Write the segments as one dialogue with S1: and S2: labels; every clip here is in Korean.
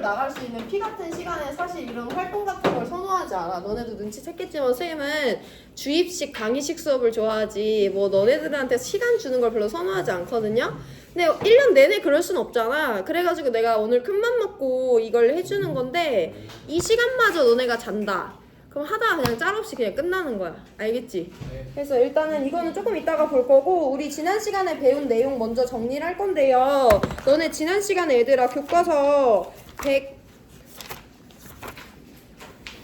S1: 나갈 수 있는 피 같은 시간에 사실 이런 활동 같은 걸 선호하지 않아. 너네도 눈치챘겠지만 선생님은 주입식, 강의식 수업을 좋아하지 뭐 너네들한테 시간 주는 걸 별로 선호하지 않거든요. 근데 1년 내내 그럴 순 없잖아. 그래가지고 내가 오늘 큰맘 먹고 이걸 해주는 건데 이 시간마저 너네가 잔다. 그럼 하다가 그냥 짤없이 그냥 끝나는 거야. 알겠지? 그래서 일단은 이거는 조금 이따가 볼 거고 우리 지난 시간에 배운 내용 먼저 정리를 할 건데요. 너네 지난 시간에 얘들아 교과서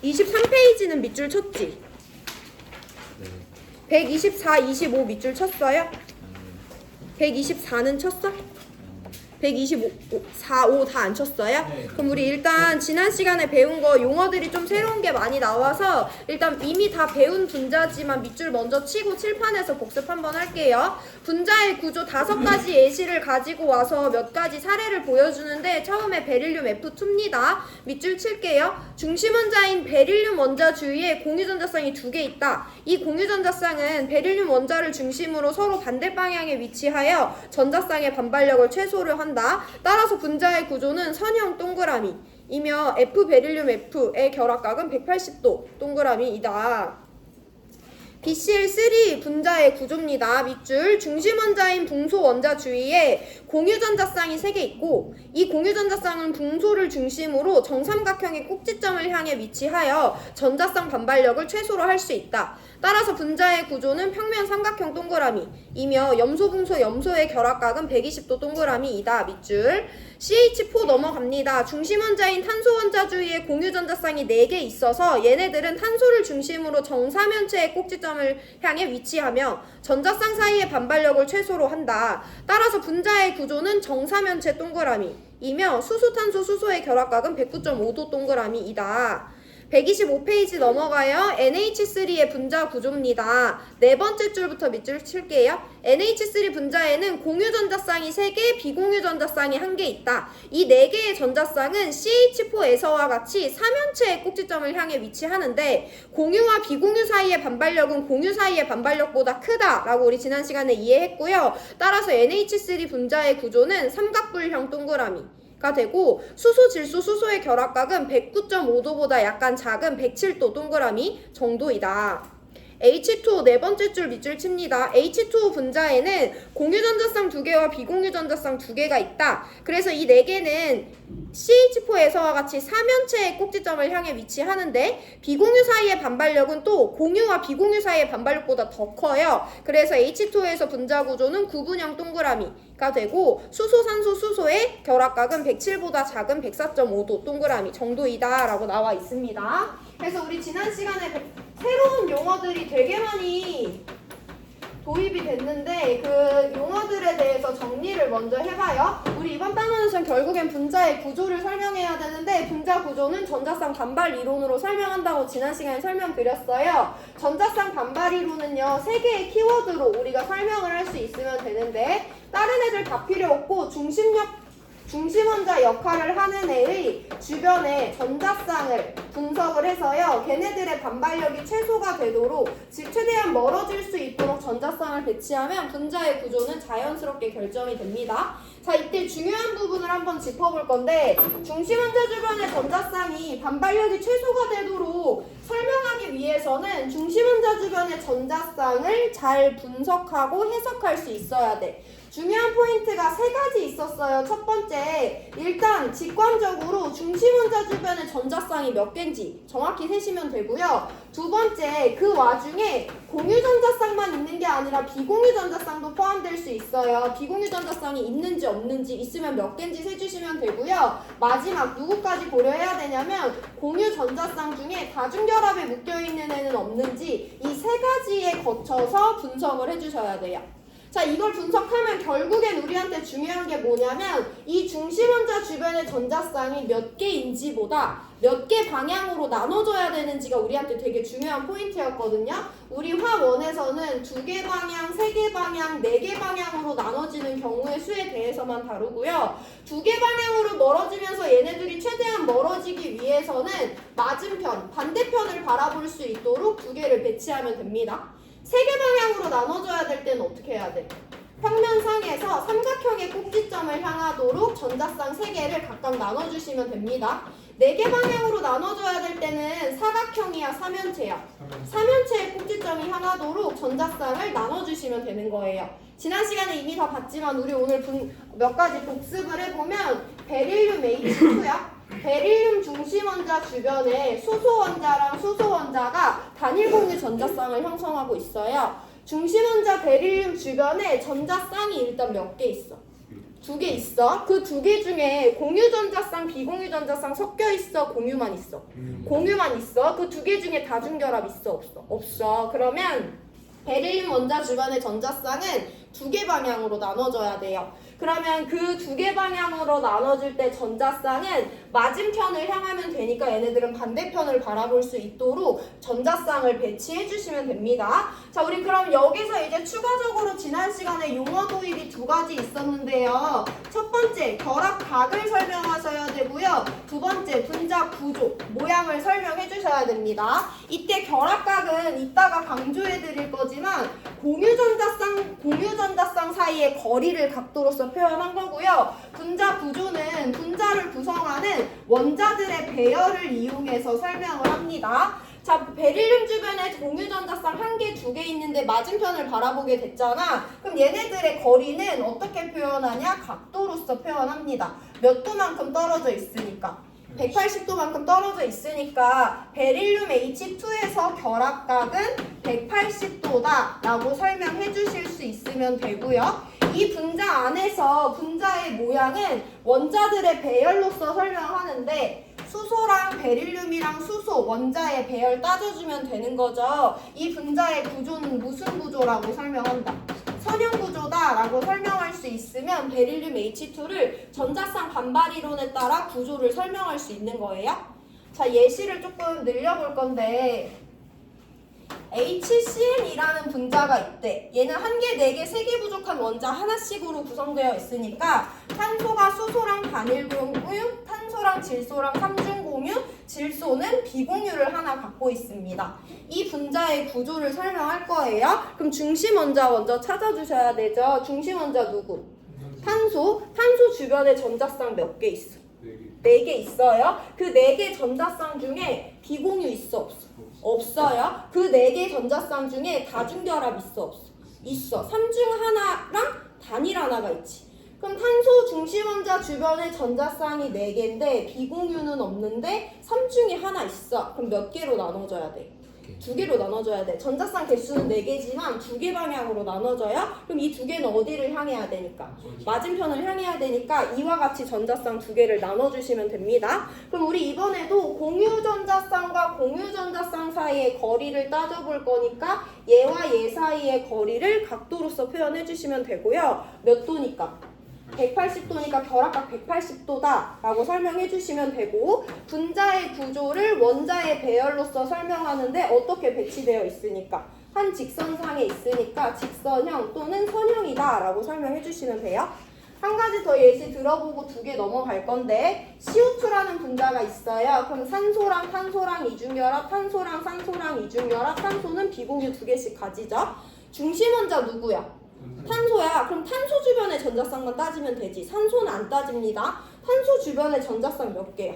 S1: 123페이지는 밑줄 쳤지? 124, 25 밑줄 쳤어요? 124는 쳤어? 125, 4, 5 다 안 쳤어요? 그럼 우리 일단 지난 시간에 배운 거 용어들이 좀 새로운 게 많이 나와서 일단 이미 다 배운 분자지만 밑줄 먼저 치고 칠판에서 복습 한번 할게요. 분자의 구조 5가지 예시를 가지고 와서 몇 가지 사례를 보여주는데 처음에 베릴륨 F2입니다. 밑줄 칠게요. 중심 원자인 베릴륨 원자 주위에 공유전자쌍이 2개 있다. 이 공유전자쌍은 베릴륨 원자를 중심으로 서로 반대 방향에 위치하여 전자쌍의 반발력을 최소를 한다. 따라서 분자의 구조는 선형 동그라미이며 F 베릴륨 F의 결합각은 180도 동그라미이다. BCl3 분자의 구조입니다. 밑줄 중심 원자인 붕소 원자 주위에 공유전자쌍이 3개 있고 이 공유전자쌍은 붕소를 중심으로 정삼각형의 꼭지점을 향해 위치하여 전자쌍 반발력을 최소로 할 수 있다. 따라서 분자의 구조는 평면 삼각형 동그라미이며 염소 붕소 염소의 결합각은 120도 동그라미이다. 밑줄 CH4 넘어갑니다. 중심 원자인 탄소 원자 주위에 공유전자쌍이 4개 있어서 얘네들은 탄소를 중심으로 정사면체의 꼭지점을 향해 위치하며 전자쌍 사이의 반발력을 최소로 한다. 따라서 분자의 구조는 정사면체 동그라미이며 수소탄소 수소의 결합각은 109.5도 동그라미이다. 125페이지 넘어가요. NH3의 분자 구조입니다. 네 번째 줄부터 밑줄 칠게요. NH3 분자에는 공유전자쌍이 3개, 비공유전자쌍이 1개 있다. 이 4개의 전자쌍은 CH4에서와 같이 사면체의 꼭지점을 향해 위치하는데 공유와 비공유 사이의 반발력은 공유 사이의 반발력보다 크다라고 우리 지난 시간에 이해했고요. 따라서 NH3 분자의 구조는 삼각뿔형 동그라미 가 되고 수소, 질소, 수소의 결합각은 109.5도보다 약간 작은 107도 동그라미 정도이다. H2O 네 번째 줄 밑줄 칩니다. H2O 분자에는 공유전자쌍 2개와 비공유전자쌍 2개가 있다. 그래서 이 4개는 CH4에서와 같이 사면체의 꼭지점을 향해 위치하는데 비공유 사이의 반발력은 또 공유와 비공유 사이의 반발력보다 더 커요. 그래서 H2O에서 분자 구조는 구분형 동그라미가 되고 수소, 산소, 수소의 결합각은 107보다 작은 104.5도 동그라미 정도이다 라고 나와 있습니다. 그래서 우리 지난 시간에 새로운 용어들이 되게 많이 도입이 됐는데 그 용어들에 대해서 정리를 먼저 해봐요. 우리 이번 단원에서는 결국엔 분자의 구조를 설명해야 되는데 분자 구조는 전자쌍 반발 이론으로 설명한다고 지난 시간에 설명드렸어요. 전자쌍 반발 이론은요 3개의 키워드로 우리가 설명을 할 수 있으면 되는데 다른 애들 다 필요 없고 중심 원자 역할을 하는 애의 주변에 전자쌍을 분석을 해서요. 걔네들의 반발력이 최소가 되도록 즉 최대한 멀어질 수 있도록 전자쌍을 배치하면 분자의 구조는 자연스럽게 결정이 됩니다. 자, 이때 중요한 부분을 한번 짚어볼 건데 중심 원자 주변의 전자쌍이 반발력이 최소가 되도록 설명하기 위해서는 중심 원자 주변의 전자쌍을 잘 분석하고 해석할 수 있어야 돼. 중요한 포인트가 3가지 있었어요. 첫 번째, 일단 직관적으로 중심 원자 주변의 전자쌍이 몇 개인지 정확히 세시면 되고요. 두 번째, 그 와중에 공유 전자쌍만 있는 게 아니라 비공유 전자쌍도 포함될 수 있어요. 비공유 전자쌍이 있는지 없는지 있으면 몇 개인지 세주시면 되고요. 마지막 누구까지 고려해야 되냐면 공유 전자쌍 중에 다중결합에 묶여있는 애는 없는지 이 3가지에 거쳐서 분석을 해주셔야 돼요. 자, 이걸 분석하면 결국엔 우리한테 중요한 게 뭐냐면 이 중심 원자 주변의 전자쌍이 몇 개인지보다 몇 개 방향으로 나눠져야 되는지가 우리한테 되게 중요한 포인트였거든요. 우리 화1에서는 2개 방향, 3개 방향, 4개 방향으로 나눠지는 경우의 수에 대해서만 다루고요. 2개 방향으로 멀어지면서 얘네들이 최대한 멀어지기 위해서는 맞은편, 반대편을 바라볼 수 있도록 2개를 배치하면 됩니다. 3개 방향으로 나눠줘야 될 때는 어떻게 해야 돼? 평면상에서 삼각형의 꼭지점을 향하도록 전자쌍 3개를 각각 나눠주시면 됩니다. 4개 방향으로 나눠줘야 될 때는 사각형이야, 삼연체야? 삼연체의 꼭지점이 향하도록 전자쌍을 나눠주시면 되는 거예요. 지난 시간에 이미 다 봤지만 우리 오늘 몇 가지 복습을 해보면 베릴륨 H2야. 베릴륨 중심원자 주변에 수소원자랑 수소원자가 단일 공유 전자쌍을 형성하고 있어요. 중심원자 베릴륨 주변에 전자쌍이 일단 몇 개 있어? 2개 있어. 그 2개 중에 공유 전자쌍, 비공유 전자쌍 섞여 있어? 공유만 있어? 공유만 있어. 그 2개 중에 다중결합 있어? 없어? 없어. 그러면 베릴륨 원자 주변의 전자쌍은 2개 방향으로 나눠져야 돼요. 그러면 그 2개 방향으로 나눠질 때 전자쌍은 맞은편을 향하면 되니까 얘네들은 반대편을 바라볼 수 있도록 전자쌍을 배치해 주시면 됩니다. 자, 우리 그럼 여기서 이제 추가적으로 지난 시간에 용어 도입이 2가지 있었는데요. 첫 번째, 결합각을 설명하셔야 되고요. 두 번째, 분자 구조, 모양을 설명해 주셔야 됩니다. 이때 결합각은 이따가 강조해 드릴 거지만 공유 전자쌍 사이의 거리를 각도로서 표현한 거고요. 분자 구조는 분자를 구성하는 원자들의 배열을 이용해서 설명을 합니다. 자, 베릴륨 주변에 공유 전자쌍 1개, 2개 있는데 맞은편을 바라보게 됐잖아. 그럼 얘네들의 거리는 어떻게 표현하냐? 각도로서 표현합니다. 몇 도만큼 떨어져 있으니까. 180도만큼 떨어져 있으니까 베릴륨 H2에서 결합각은 180도다 라고 설명해 주실 수 있으면 되고요. 이 분자 안에서 분자의 모양은 원자들의 배열로서 설명하는데 수소랑 베릴륨이랑 수소 원자의 배열 따져주면 되는 거죠. 이 분자의 구조는 무슨 구조라고 설명한다? 선형 구조다 라고 설명할 수 있으면 베릴륨 H2를 전자쌍 반발 이론에 따라 구조를 설명할 수 있는 거예요. 자, 예시를 조금 늘려볼 건데 HCn이라는 분자가 있대. 얘는 1개, 4개, 3개 부족한 원자 하나씩으로 구성되어 있으니까 탄소가 수소랑 단일 공유, 탄소랑 질소랑 삼중 공유, 질소는 비공유를 하나 갖고 있습니다. 이 분자의 구조를 설명할 거예요. 그럼 중심 원자 먼저 찾아주셔야 되죠. 중심 원자 누구? 탄소. 탄소 주변에 전자쌍 몇 개 있어? 4개 있어요. 그 4개 전자쌍 중에 비공유 있어? 없어? 없어요. 그 4개 전자쌍 중에 다중결합 있어? 없어? 있어. 3중 하나랑 단일 하나가 있지. 그럼 탄소 중심원자 주변에 전자쌍이 4개인데 비공유는 없는데 3중이 하나 있어. 그럼 몇 개로 나눠져야 돼? 2개로 나눠져야 돼. 전자쌍 개수는 4개지만 2개 방향으로 나눠져요. 그럼 이 2개는 어디를 향해야 되니까? 맞은편을 향해야 되니까 이와 같이 전자쌍 2개를 나눠주시면 됩니다. 그럼 우리 이번에도 공유 전자쌍과 공유 전자쌍 사이의 거리를 따져볼 거니까 얘와 얘 사이의 거리를 각도로서 표현해 주시면 되고요. 몇 도니까? 180도니까 결합각 180도다 라고 설명해 주시면 되고 분자의 구조를 원자의 배열로서 설명하는데 어떻게 배치되어 있으니까 한 직선상에 있으니까 직선형 또는 선형이다 라고 설명해 주시면 돼요. 한 가지 더 예시 들어보고 2개 넘어갈 건데 CO2라는 분자가 있어요. 그럼 산소랑 탄소랑 이중결합, 탄소랑 산소랑 이중결합, 산소는 비공유 2개씩 가지죠. 중심원자 누구야? 탄소야. 그럼 탄소 주변의 전자쌍만 따지면 되지. 산소는 안 따집니다. 탄소 주변의 전자쌍 몇 개야?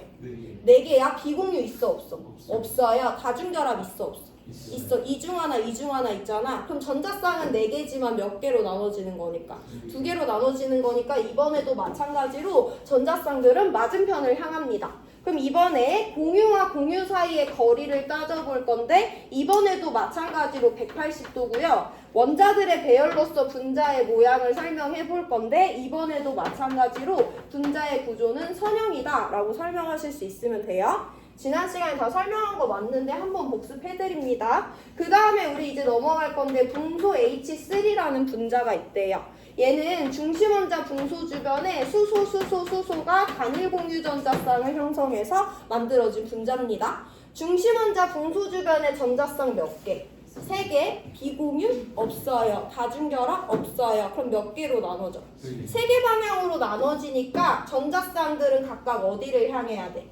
S1: 4개야. 비공유 있어? 없어? 없어요. 다중결합 있어? 없어? 있어. 이중 하나, 이중 하나 있잖아. 그럼 전자쌍은 4개지만 몇 개로 나눠지는 거니까? 2개로 나눠지는 거니까 이번에도 마찬가지로 전자쌍들은 맞은편을 향합니다. 그럼 이번에 공유와 공유 사이의 거리를 따져볼 건데 이번에도 마찬가지로 180도고요. 원자들의 배열로서 분자의 모양을 설명해 볼 건데 이번에도 마찬가지로 분자의 구조는 선형이다 라고 설명하실 수 있으면 돼요. 지난 시간에 다 설명한 거 맞는데 한번 복습해드립니다. 그 다음에 우리 이제 넘어갈 건데 붕소 H3라는 분자가 있대요. 얘는 중심원자 붕소 주변에 수소가 단일 공유 전자쌍을 형성해서 만들어진 분자입니다. 중심원자 붕소 주변에 전자쌍 몇 개? 3개, 비공유 없어요. 다중결합 없어요. 그럼 몇 개로 나눠져? 3개 방향으로 나눠지니까 전자쌍들은 각각 어디를 향해야 돼?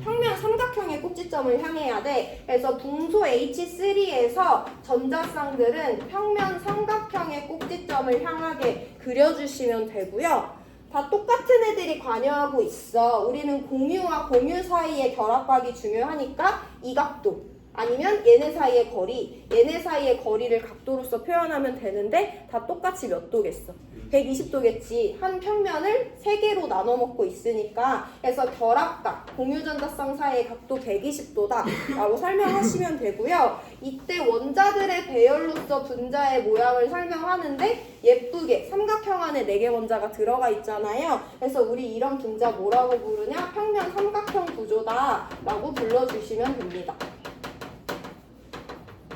S1: 평면 삼각형의 꼭지점을 향해야 돼. 그래서 붕소 H3에서 전자쌍들은 평면 삼각형의 꼭지점을 향하게 그려주시면 되고요. 다 똑같은 애들이 관여하고 있어. 우리는 공유와 공유 사이의 결합각이 중요하니까 이 각도 아니면 얘네 사이의 거리, 얘네 사이의 거리를 각도로서 표현하면 되는데 다 똑같이 몇 도겠어? 120도겠지. 한 평면을 3개로 나눠 먹고 있으니까 그래서 결합각, 공유전자쌍 사이의 각도 120도다 라고 설명하시면 되고요. 이때 원자들의 배열로서 분자의 모양을 설명하는데 예쁘게 삼각형 안에 4개 원자가 들어가 있잖아요. 그래서 우리 이런 분자 뭐라고 부르냐? 평면 삼각형 구조다 라고 불러주시면 됩니다.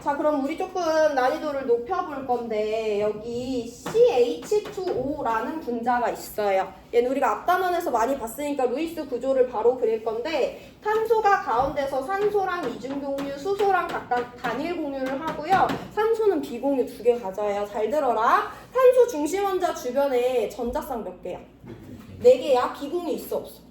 S1: 자, 그럼 우리 조금 난이도를 높여볼 건데 여기 CH2O라는 분자가 있어요. 얘는 우리가 앞단원에서 많이 봤으니까 루이스 구조를 바로 그릴 건데 탄소가 가운데서 산소랑 이중공유, 수소랑 각각 단일 공유를 하고요. 산소는 비공유 2개 가져요. 잘 들어라. 탄소 중심 원자 주변에 전자쌍 몇 개야? 4개야. 비공유 있어 없어?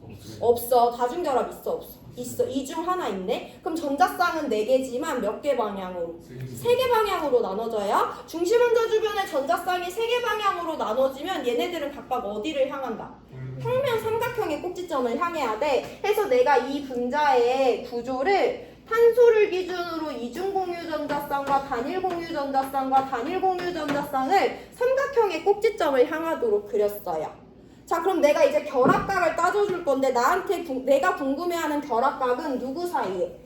S1: 없어. 다중결합 있어 없어? 있어. 이 중 하나 있네. 그럼 전자쌍은 4개지만 몇 개 방향으로? 3개 방향으로 나눠져요. 중심 원자 주변의 전자쌍이 3개 방향으로 나눠지면 얘네들은 각각 어디를 향한다? 평면 삼각형의 꼭지점을 향해야 돼. 해서 내가 이 분자의 구조를 탄소를 기준으로 이중공유 전자쌍과 단일공유 전자쌍과 단일공유 전자쌍을 삼각형의 꼭지점을 향하도록 그렸어요. 자, 그럼 내가 이제 결합각을 따져줄 건데 내가 궁금해하는 결합각은 누구 사이에?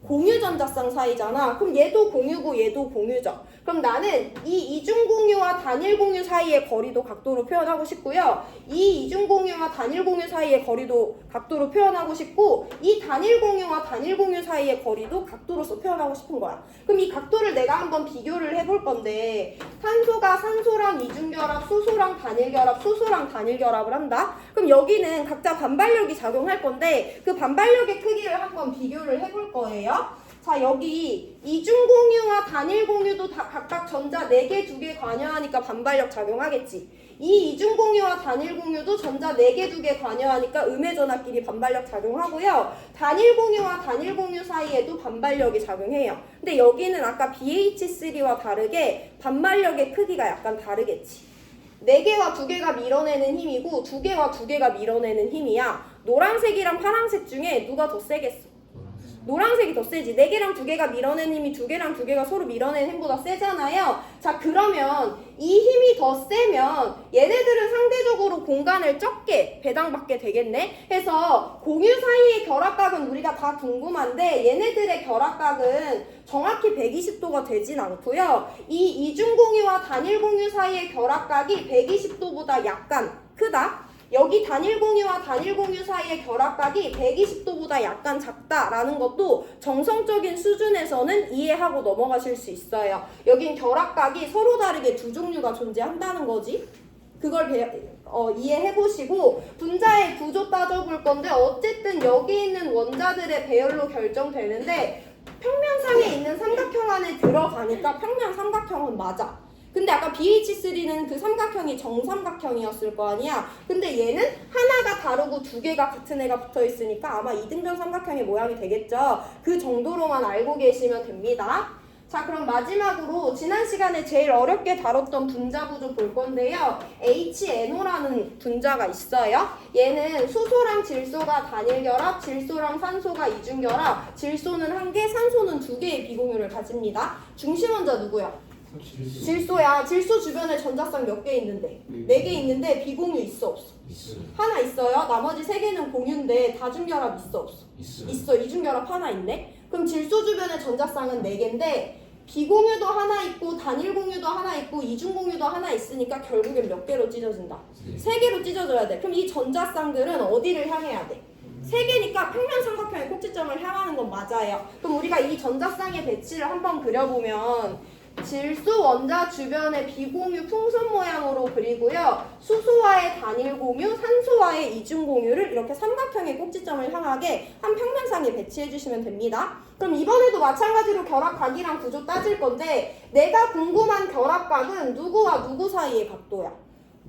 S1: 공유전자쌍 사이잖아. 그럼 얘도 공유고 얘도 공유죠. 그럼 나는 이 이중공유와 단일공유 사이의 거리도 각도로 표현하고 싶고요. 이 이중공유와 단일공유 사이의 거리도 각도로 표현하고 싶고 이 단일공유와 단일공유 사이의 거리도 각도로서 표현하고 싶은 거야. 그럼 이 각도를 내가 한번 비교를 해볼 건데 탄소가 산소랑 이중결합, 수소랑 단일결합, 수소랑 단일결합을 한다. 그럼 여기는 각자 반발력이 작용할 건데 그 반발력의 크기를 한번 비교를 해볼 거예요. 자, 여기 이중공유와 단일공유도 다 각각 전자 4개, 2개 관여하니까 반발력 작용하겠지. 이 이중공유와 단일공유도 전자 4개, 2개 관여하니까 음의 전하끼리 반발력 작용하고요. 단일공유와 단일공유 사이에도 반발력이 작용해요. 근데 여기는 아까 BH3와 다르게 반발력의 크기가 약간 다르겠지. 4개와 2개가 밀어내는 힘이고 2개와 2개가 밀어내는 힘이야. 노란색이랑 파란색 중에 누가 더 세겠어? 노란색이 더 세지. 4개랑 2개가 밀어낸 힘이 2개랑 2개가 서로 밀어낸 힘보다 세잖아요. 자, 그러면 이 힘이 더 세면 얘네들은 상대적으로 공간을 적게 배당받게 되겠네. 해서 공유 사이의 결합각은 우리가 다 궁금한데 얘네들의 결합각은 정확히 120도가 되진 않고요. 이 이중공유와 단일공유 사이의 결합각이 120도보다 약간 크다. 여기 단일공유와 단일공유 사이의 결합각이 120도보다 약간 작다라는 것도 정성적인 수준에서는 이해하고 넘어가실 수 있어요. 여긴 결합각이 서로 다르게 2종류가 존재한다는 거지. 그걸 이해해보시고 분자의 구조 따져볼 건데 어쨌든 여기 있는 원자들의 배열로 결정되는데 평면상에 있는 삼각형 안에 들어가니까 평면 삼각형은 맞아. 근데 아까 BH3는 그 삼각형이 정삼각형이었을 거 아니야. 근데 얘는 하나가 다르고 2개가 같은 애가 붙어 있으니까 아마 이등변 삼각형의 모양이 되겠죠. 그 정도로만 알고 계시면 됩니다. 자, 그럼 마지막으로 지난 시간에 제일 어렵게 다뤘던 분자 구조 볼 건데요. HNO라는 분자가 있어요. 얘는 수소랑 질소가 단일결합, 질소랑 산소가 이중결합, 질소는 1개, 산소는 2개의 비공유를 가집니다. 중심 원자 누구야? 질소야. 질소 주변에 전자쌍 몇 개 있는데? 4개 있는데 비공유 있어 없어? 하나 있어요. 나머지 3개는 공유인데 다중결합 있어 없어? 있어. 이중결합 하나 있네. 그럼 질소 주변에 전자쌍은 4개인데 비공유도 하나 있고 단일공유도 하나 있고 이중공유도 하나 있으니까 결국엔 몇 개로 찢어진다? 3개로 찢어져야 돼. 그럼 이 전자쌍들은 어디를 향해야 돼? 3개니까 평면 삼각형의 꼭지점을 향하는 건 맞아요. 그럼 우리가 이 전자쌍의 배치를 한번 그려보면 질소 원자 주변의 비공유 풍선 모양으로 그리고요. 수소와의 단일 공유, 산소와의 이중 공유를 이렇게 삼각형의 꼭지점을 향하게 한 평면상에 배치해 주시면 됩니다. 그럼 이번에도 마찬가지로 결합각이랑 구조 따질 건데 내가 궁금한 결합각은 누구와 누구 사이의 각도야?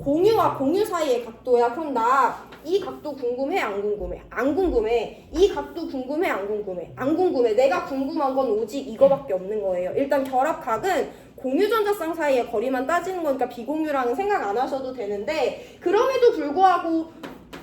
S1: 공유와 공유 사이의 각도야. 그럼 나 이 각도 궁금해? 안 궁금해? 안 궁금해. 이 각도 궁금해? 안 궁금해? 안 궁금해. 내가 궁금한 건 오직 이거밖에 없는 거예요. 일단 결합각은 공유전자쌍 사이의 거리만 따지는 거니까 비공유랑은 생각 안 하셔도 되는데 그럼에도 불구하고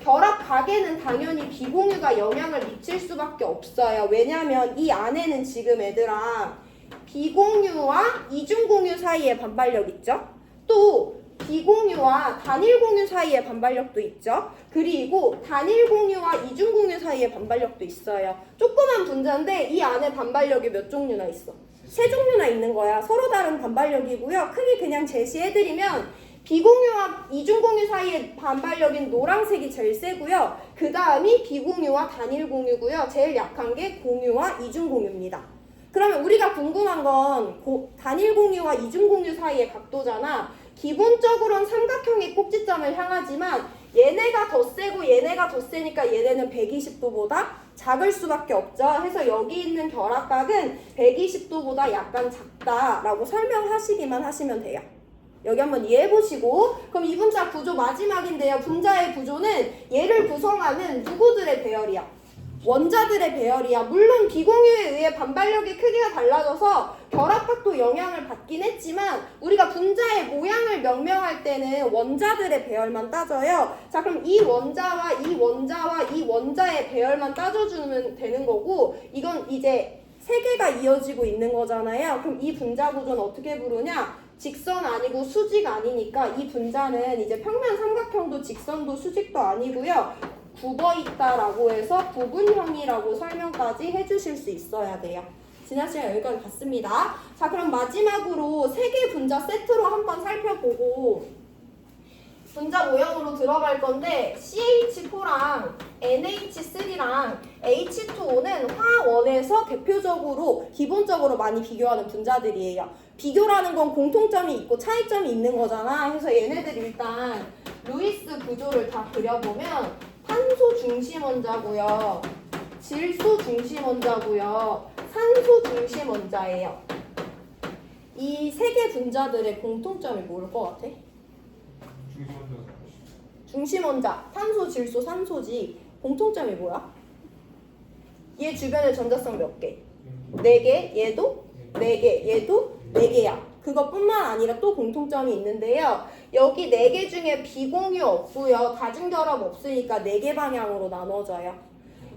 S1: 결합각에는 당연히 비공유가 영향을 미칠 수밖에 없어요. 왜냐면 이 안에는 지금 얘들아 비공유와 이중공유 사이의 반발력 있죠? 또 비공유와 단일공유 사이의 반발력도 있죠. 그리고 단일공유와 이중공유 사이의 반발력도 있어요. 조그만 분자인데 이 안에 반발력이 몇 종류나 있어? 세 종류나 있는 거야. 서로 다른 반발력이고요. 크게 그냥 제시해드리면 비공유와 이중공유 사이의 반발력인 노란색이 제일 세고요. 그 다음이 비공유와 단일공유고요. 제일 약한 게 공유와 이중공유입니다. 그러면 우리가 궁금한 건 단일공유와 이중공유 사이의 각도잖아. 기본적으로는 삼각형의 꼭지점을 향하지만 얘네가 더 세고 얘네가 더 세니까 얘네는 120도보다 작을 수밖에 없죠. 해서 여기 있는 결합각은 120도보다 약간 작다라고 설명하시기만 하시면 돼요. 여기 한번 이해해보시고 그럼 이 분자 구조 마지막인데요. 분자의 구조는 얘를 구성하는 누구들의 배열이야? 원자들의 배열이야. 물론 비공유에 의해 반발력의 크기가 달라져서 결합각도 영향을 받긴 했지만 우리가 분자의 모양을 명명할 때는 원자들의 배열만 따져요. 자, 그럼 이 원자와 이 원자와 이 원자의 배열만 따져주면 되는 거고 이건 이제 세 개가 이어지고 있는 거잖아요. 그럼 이 분자 구조는 어떻게 부르냐? 직선 아니고 수직 아니니까 이 분자는 이제 평면 삼각형도 직선도 수직도 아니고요. 굽어 있다라고 해서 부분형이라고 설명까지 해주실 수 있어야 돼요. 지난 시간 여기까지 봤습니다. 자, 그럼 마지막으로 세 개 분자 세트로 한번 살펴보고 분자 모형으로 들어갈 건데 CH4랑 NH3랑 H2O는 화원에서 대표적으로 기본적으로 많이 비교하는 분자들이에요. 비교라는 건 공통점이 있고 차이점이 있는 거잖아. 그래서 얘네들 일단 루이스 구조를 다 그려보면 탄소 중심 원자고요. 질소 중심 원자고요. 산소 중심 원자예요. 이 세 개 분자들의 공통점이 뭘 것 같아? 중심 원자, 탄소, 질소, 산소지. 공통점이 뭐야? 얘 주변에 전자성 몇 개? 4개, 얘도 4개, 얘도 4개야. 그것뿐만 아니라 또 공통점이 있는데요. 여기 4개 중에 비공유 없고요. 다중결합 없으니까 4개 방향으로 나눠져요.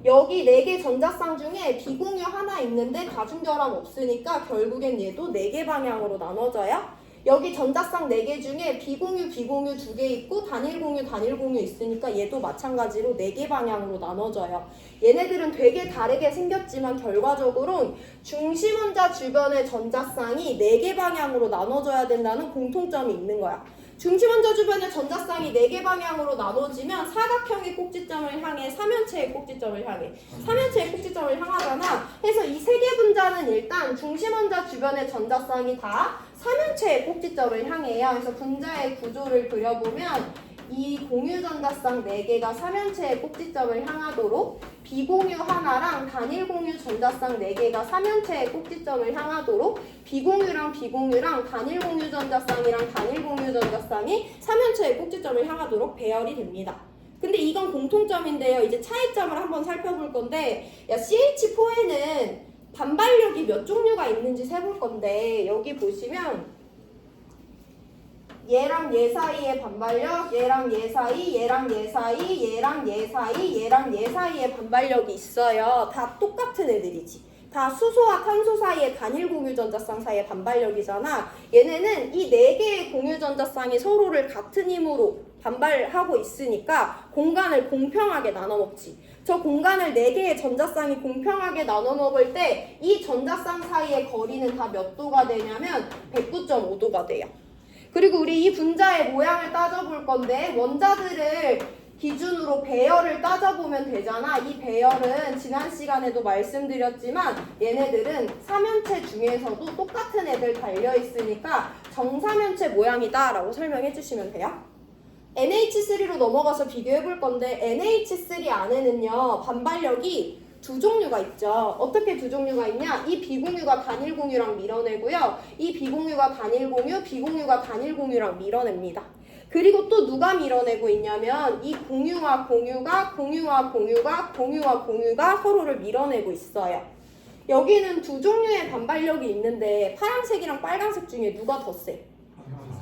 S1: 여기 4개 전자쌍 중에 비공유 하나 있는데 다중결합 없으니까 결국엔 얘도 4개 방향으로 나눠져요. 여기 전자쌍 4개 중에 비공유 2개 있고 단일공유 있으니까 얘도 마찬가지로 4개 방향으로 나눠져요. 얘네들은 되게 다르게 생겼지만 결과적으로는 중심원자 주변의 전자쌍이 4개 방향으로 나눠져야 된다는 공통점이 있는 거야. 중심원자 주변의 전자쌍이 4개 방향으로 나눠지면 사각형의 꼭지점을 향해 삼연체의 꼭지점을 향해 삼연체의 꼭지점을 향하잖아. 그래서 이 3개 분자는 일단 중심원자 주변의 전자쌍이 다 삼연체의 꼭지점을 향해요. 그래서 분자의 구조를 그려보면 이 공유전자쌍 4개가 삼연체의 꼭지점을 향하도록 비공유 하나랑 단일공유 전자쌍 4개가 삼연체의 꼭지점을 향하도록 비공유랑 단일공유 전자쌍이랑 단일공유 전자쌍이 삼연체의 꼭지점을 향하도록 배열이 됩니다. 근데 이건 공통점인데요. 이제 차이점을 한번 살펴볼 건데 CH4에는 반발력이 몇 종류가 있는지 세볼 건데 여기 보시면 얘랑 얘 사이의 반발력, 얘랑 얘 사이, 얘랑 얘 사이, 얘랑 얘 사이, 얘랑 얘 사이의 반발력이 있어요. 다 똑같은 애들이지. 다 수소와 탄소 사이의 단일 공유전자쌍 사이의 반발력이잖아. 얘네는 이 4개의 공유전자쌍이 서로를 같은 힘으로 반발하고 있으니까 공간을 공평하게 나눠 먹지. 저 공간을 4개의 전자쌍이 공평하게 나눠 먹을 때 이 전자쌍 사이의 거리는 다 몇 도가 되냐면 109.5도가 돼요. 그리고 우리 이 분자의 모양을 따져볼 건데 원자들을 기준으로 배열을 따져보면 되잖아. 이 배열은 지난 시간에도 말씀드렸지만 얘네들은 삼연체 중에서도 똑같은 애들 달려있으니까 정삼연체 모양이다 라고 설명해 주시면 돼요. NH3로 넘어가서 비교해 볼 건데 NH3 안에는요 반발력이 두 종류가 있죠. 어떻게 두 종류가 있냐? 이 비공유가 단일 공유랑 밀어내고요. 이 비공유가 단일 공유, 비공유가 단일 공유랑 밀어냅니다. 그리고 또 누가 밀어내고 있냐면 이 공유와 공유가 서로를 밀어내고 있어요. 여기는 두 종류의 반발력이 있는데 파란색이랑 빨간색 중에 누가 더 세?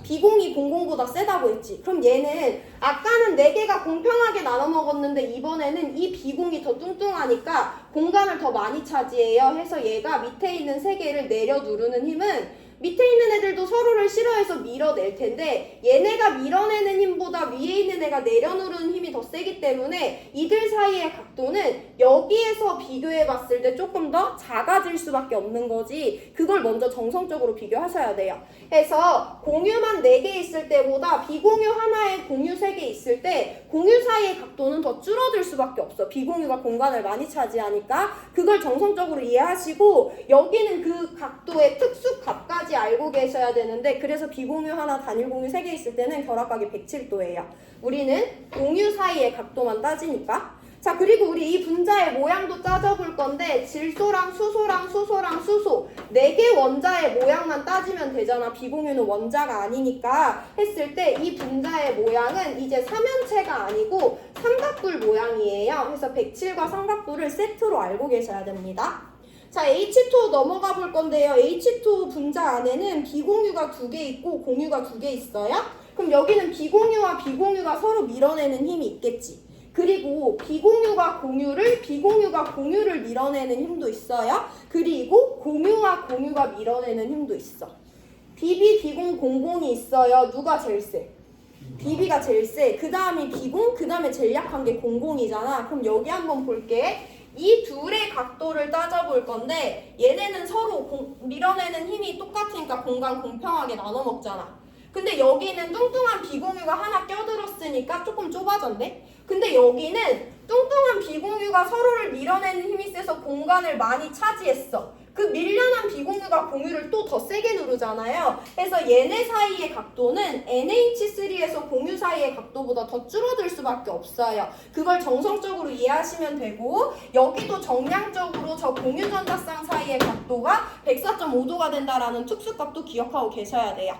S1: 비공이 공공보다 세다고 했지. 그럼 얘는 아까는 4개가 공평하게 나눠 먹었는데 이번에는 이 비공이 더 뚱뚱하니까 공간을 더 많이 차지해요. 해서 얘가 밑에 있는 3개를 내려 누르는 힘은 밑에 있는 애들도 서로를 싫어해서 밀어낼 텐데 얘네가 밀어내는 힘보다 위에 있는 애가 내려누르는 힘이 더 세기 때문에 이들 사이의 각도는 여기에서 비교해봤을 때 조금 더 작아질 수밖에 없는 거지. 그걸 먼저 정성적으로 비교하셔야 돼요. 해서 공유만 4개 있을 때보다 비공유 하나에 공유 3개 있을 때 공유 사이의 각도는 더 줄어들 수밖에 없어. 비공유가 공간을 많이 차지하니까 그걸 정성적으로 이해하시고 여기는 그 각도의 특수값까지 알고 계셔야 되는데 그래서 비공유 하나, 단일 공유 3개 있을 때는 결합각이 107도예요. 우리는 공유 사이의 각도만 따지니까. 자, 그리고 우리 이 분자의 모양도 따져볼 건데 질소랑 수소랑 수소랑 수소 4개 원자의 모양만 따지면 되잖아. 비공유는 원자가 아니니까 했을 때 이 분자의 모양은 이제 삼연체가 아니고 삼각뿔 모양이에요. 그래서 107과 삼각뿔을 세트로 알고 계셔야 됩니다. 자, H2 넘어가 볼 건데요. H2 분자 안에는 비공유가 2개 있고 공유가 2개 있어요. 그럼 여기는 비공유와 비공유가 서로 밀어내는 힘이 있겠지. 그리고 비공유가 공유를 밀어내는 힘도 있어요. 그리고 공유와 공유가 밀어내는 힘도 있어. BB, 비공, 공공이 있어요. 누가 제일 세? BB가 제일 세. 그 다음에 비공, 그 다음에 제일 약한 게 공공이잖아. 그럼 여기 한번 볼게. 이 둘의 각도를 따져볼 건데 얘네는 서로 밀어내는 힘이 똑같으니까 공간 공평하게 나눠 먹잖아. 근데 여기는 뚱뚱한 비공유가 하나 껴들었으니까 조금 좁아졌네? 근데 여기는 뚱뚱한 비공유가 서로를 밀어내는 힘이 세서 공간을 많이 차지했어. 그 밀려난 비공유가 공유를 또 더 세게 누르잖아요. 그래서 얘네 사이의 각도는 NH3에서 공유 사이의 각도보다 더 줄어들 수밖에 없어요. 그걸 정성적으로 이해하시면 되고 여기도 정량적으로 저 공유 전자쌍 사이의 각도가 104.5도가 된다라는 특수값도 기억하고 계셔야 돼요.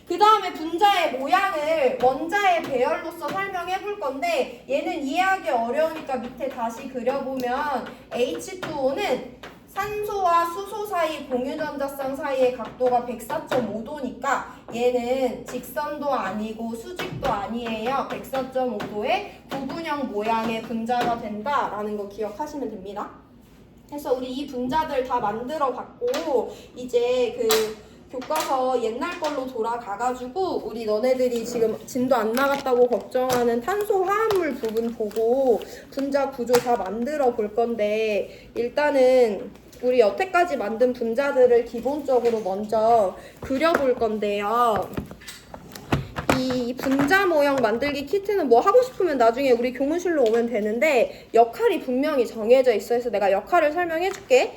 S1: 그 다음에 분자의 모양을 원자의 배열로서 설명해 볼 건데 얘는 이해하기 어려우니까 밑에 다시 그려보면 H2O는 산소와 수소 사이 공유전자쌍 사이의 각도가 104.5도니까 얘는 직선도 아니고 수직도 아니에요. 104.5도의 구분형 모양의 분자가 된다라는 거 기억하시면 됩니다. 그래서 우리 이 분자들 다 만들어 봤고 이제 교과서 옛날 걸로 돌아가가지고 우리 너네들이 지금 진도 안 나갔다고 걱정하는 탄소 화합물 부분 보고 분자 구조 다 만들어 볼 건데 일단은 우리 여태까지 만든 분자들을 기본적으로 먼저 그려볼 건데요. 이 분자 모형 만들기 키트는 뭐 하고 싶으면 나중에 우리 교무실로 오면 되는데 역할이 분명히 정해져 있어. 서 내가 역할을 설명해 줄게.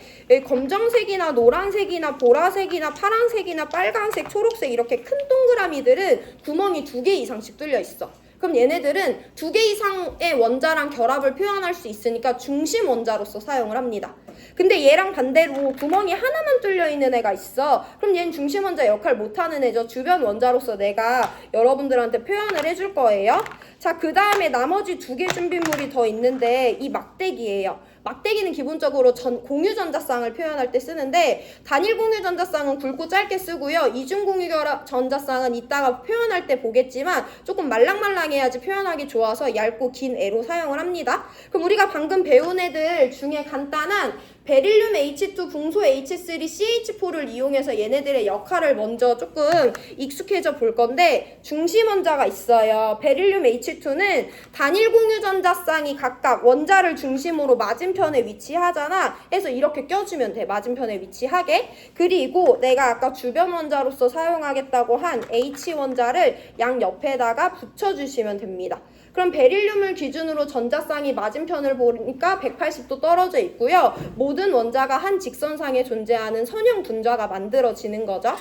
S1: 검정색이나 노란색이나 보라색이나 파란색이나 빨간색, 초록색 이렇게 큰 동그라미들은 구멍이 2개 이상씩 뚫려 있어. 그럼 얘네들은 2개 이상의 원자랑 결합을 표현할 수 있으니까 중심 원자로서 사용을 합니다. 근데 얘랑 반대로 구멍이 하나만 뚫려 있는 애가 있어. 그럼 얘는 중심 원자 역할 못하는 애죠. 주변 원자로서 내가 여러분들한테 표현을 해줄 거예요. 자, 그 다음에 나머지 2개 준비물이 더 있는데 이 막대기예요. 막대기는 기본적으로 공유 전자쌍을 표현할 때 쓰는데 단일 공유 전자쌍은 굵고 짧게 쓰고요. 이중 공유 전자쌍은 이따가 표현할 때 보겠지만 조금 말랑말랑해야지 표현하기 좋아서 얇고 긴 애로 사용을 합니다. 그럼 우리가 방금 배운 애들 중에 간단한 베릴륨 H2, 붕소 H3, CH4를 이용해서 얘네들의 역할을 먼저 조금 익숙해져 볼 건데 중심 원자가 있어요. 베릴륨 H2는 단일 공유 전자쌍이 각각 원자를 중심으로 맞은편에 위치하잖아. 그래서 이렇게 껴주면 돼. 맞은편에 위치하게. 그리고 내가 아까 주변 원자로서 사용하겠다고 한 H 원자를 양 옆에다가 붙여주시면 됩니다. 그럼 베릴륨을 기준으로 전자쌍이 맞은편을 보니까 180도 떨어져 있고요. 모든 원자가 한 직선상에 존재하는 선형 분자가 만들어지는 거죠.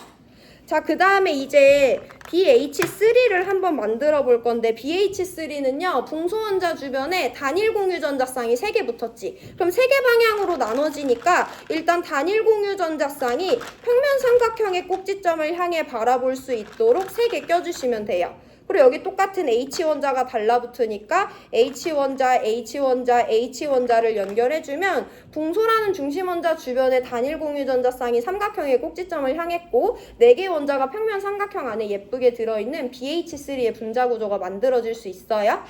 S1: 자, 그 다음에 이제 BH3를 한번 만들어 볼 건데, BH3는요, 붕소원자 주변에 단일 공유 전자쌍이 3개 붙었지. 그럼 3개 방향으로 나눠지니까 일단 단일 공유 전자쌍이 평면 삼각형의 꼭지점을 향해 바라볼 수 있도록 3개 껴주시면 돼요. 그리고 여기 똑같은 H원자가 달라붙으니까 H원자, H원자, H원자를 연결해주면 붕소라는 중심원자 주변에 단일 공유 전자쌍이 삼각형의 꼭지점을 향했고 4개 원자가 평면 삼각형 안에 예쁘게 들어있는 BH3의 분자 구조가 만들어질 수 있어요.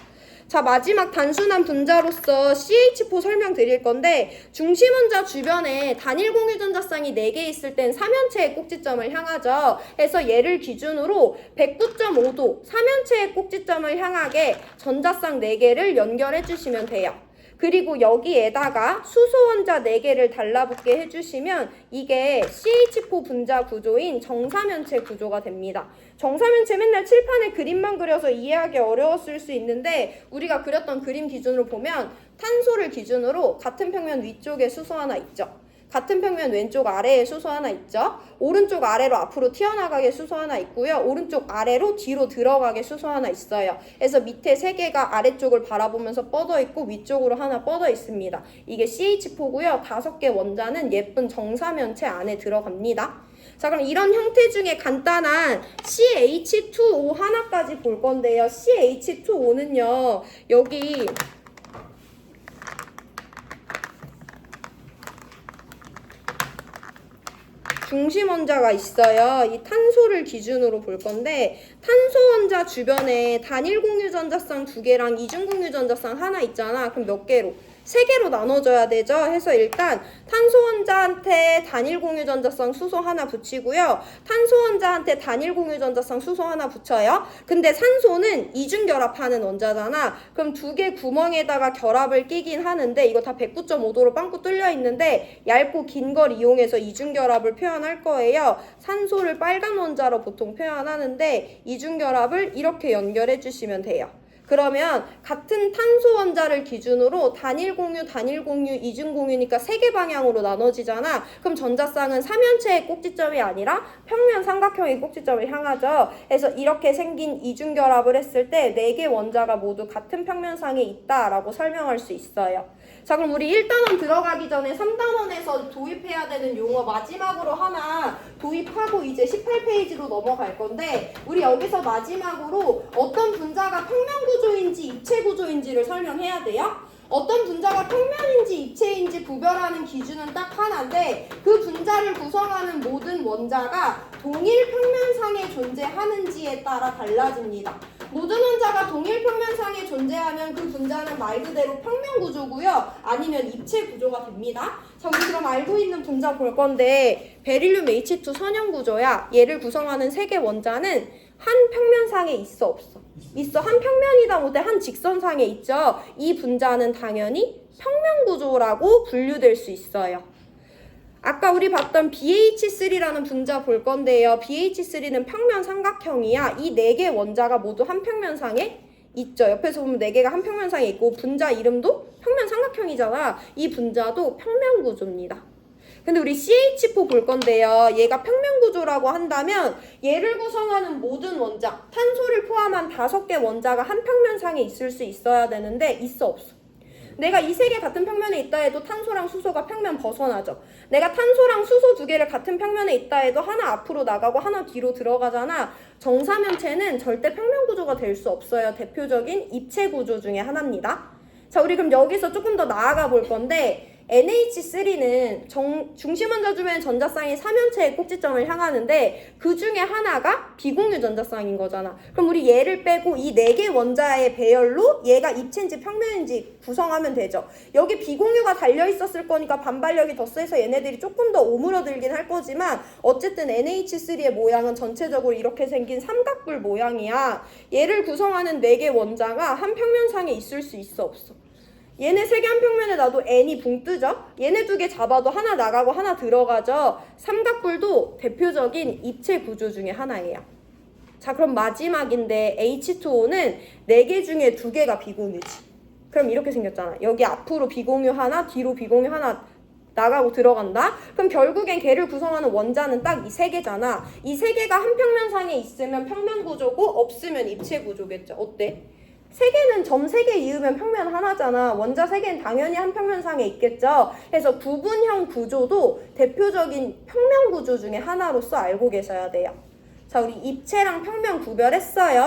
S1: 자, 마지막 단순한 분자로서 CH4 설명드릴 건데, 중심원자 주변에 단일 공유 전자쌍이 4개 있을 땐 3면체의 꼭지점을 향하죠. 그래서 얘를 기준으로 109.5도 3면체의 꼭지점을 향하게 전자쌍 4개를 연결해 주시면 돼요. 그리고 여기에다가 수소원자 4개를 달라붙게 해주시면 이게 CH4 분자 구조인 정사면체 구조가 됩니다. 정사면체 맨날 칠판에 그림만 그려서 이해하기 어려웠을 수 있는데, 우리가 그렸던 그림 기준으로 보면 탄소를 기준으로 같은 평면 위쪽에 수소 하나 있죠. 같은 평면 왼쪽 아래에 수소 하나 있죠. 오른쪽 아래로 앞으로 튀어나가게 수소 하나 있고요. 오른쪽 아래로 뒤로 들어가게 수소 하나 있어요. 그래서 밑에 3개가 아래쪽을 바라보면서 뻗어 있고 위쪽으로 하나 뻗어 있습니다. 이게 CH4고요. 5개 원자는 예쁜 정사면체 안에 들어갑니다. 자, 그럼 이런 형태 중에 간단한 CH2O 하나까지 볼 건데요. CH2O는요, 여기 중심 원자가 있어요. 이 탄소를 기준으로 볼 건데, 탄소 원자 주변에 단일 공유 전자쌍 2개랑 이중 공유 전자쌍 하나 있잖아. 그럼 몇 개로? 3개로 나눠줘야 되죠. 해서 일단 탄소 원자한테 단일 공유 전자쌍 수소 하나 붙이고요. 탄소 원자한테 단일 공유 전자쌍 수소 하나 붙여요. 근데 산소는 이중 결합하는 원자잖아. 그럼 2개 구멍에다가 결합을 끼긴 하는데, 이거 다 109.5도로 빵꾸 뚫려 있는데 얇고 긴 걸 이용해서 이중 결합을 표현할 거예요. 산소를 빨간 원자로 보통 표현하는데 이중 결합을 이렇게 연결해 주시면 돼요. 그러면 같은 탄소 원자를 기준으로 단일 공유, 이중 공유니까 3개 방향으로 나눠지잖아. 그럼 전자쌍은 3면체의 꼭지점이 아니라 평면 삼각형의 꼭지점을 향하죠. 그래서 이렇게 생긴 이중 결합을 했을 때 4개 원자가 모두 같은 평면상에 있다라고 설명할 수 있어요. 자, 그럼 우리 1단원 들어가기 전에 3단원에서 도입해야 되는 용어 마지막으로 하나 도입하고 이제 18페이지로 넘어갈 건데, 우리 여기서 마지막으로 어떤 분자가 평면 구조인지 입체 구조인지를 설명해야 돼요. 어떤 분자가 평면인지 입체인지 구별하는 기준은 딱 하나인데, 그 분자를 구성하는 모든 원자가 동일 평면상에 존재하는지에 따라 달라집니다. 모든 원자가 동일 평면상에 존재하면 그 분자는 말 그대로 평면 구조고요. 아니면 입체 구조가 됩니다. 자, 우리 그럼 알고 있는 분자 볼 건데, 베릴륨 H2 선형 구조야. 얘를 구성하는 3개 원자는 한 평면상에 있어 없어? 있어. 한 평면이다 못해 한 직선상에 있죠. 이 분자는 당연히 평면 구조라고 분류될 수 있어요. 아까 우리 봤던 BH3라는 분자 볼 건데요. BH3는 평면 삼각형이야. 이 4개 원자가 모두 한 평면상에 있죠. 옆에서 보면 4개가 한 평면상에 있고 분자 이름도 평면 삼각형이잖아. 이 분자도 평면 구조입니다. 근데 우리 CH4 볼 건데요. 얘가 평면 구조라고 한다면 얘를 구성하는 모든 원자, 탄소를 포함한 5개 원자가 한 평면상에 있을 수 있어야 되는데 있어 없어? 내가 이 3개 같은 평면에 있다 해도 탄소랑 수소가 평면 벗어나죠. 내가 탄소랑 수소 2개를 같은 평면에 있다 해도 하나 앞으로 나가고 하나 뒤로 들어가잖아. 정사면체는 절대 평면 구조가 될 수 없어요. 대표적인 입체 구조 중에 하나입니다. 자, 우리 그럼 여기서 조금 더 나아가 볼 건데, NH3는 중심원자 주변 전자쌍이 3면체의 꼭지점을 향하는데 그 중에 하나가 비공유 전자쌍인 거잖아. 그럼 우리 얘를 빼고 이 4개 원자의 배열로 얘가 입체인지 평면인지 구성하면 되죠. 여기 비공유가 달려있었을 거니까 반발력이 더 세서 얘네들이 조금 더 오므러들긴 할 거지만 어쨌든 NH3의 모양은 전체적으로 이렇게 생긴 삼각뿔 모양이야. 얘를 구성하는 4개 원자가 한 평면상에 있을 수 있어 없어? 얘네 3개 한 평면에 놔도 n이 붕 뜨죠? 얘네 2개 잡아도 하나 나가고 하나 들어가죠? 삼각뿔도 대표적인 입체 구조 중에 하나예요. 자, 그럼 마지막인데 H2O는 4개 중에 2개가 비공유지. 그럼 이렇게 생겼잖아. 여기 앞으로 비공유 하나, 뒤로 비공유 하나 나가고 들어간다? 그럼 결국엔 걔를 구성하는 원자는 딱 이 3개잖아. 이 3개가 한 평면상에 있으면 평면 구조고 없으면 입체 구조겠죠. 어때? 3개는 점 3개 이으면 평면 하나잖아. 원자 3개는 당연히 한 평면상에 있겠죠. 그래서 부분형 구조도 대표적인 평면 구조 중에 하나로서 알고 계셔야 돼요. 자, 우리 입체랑 평면 구별했어요.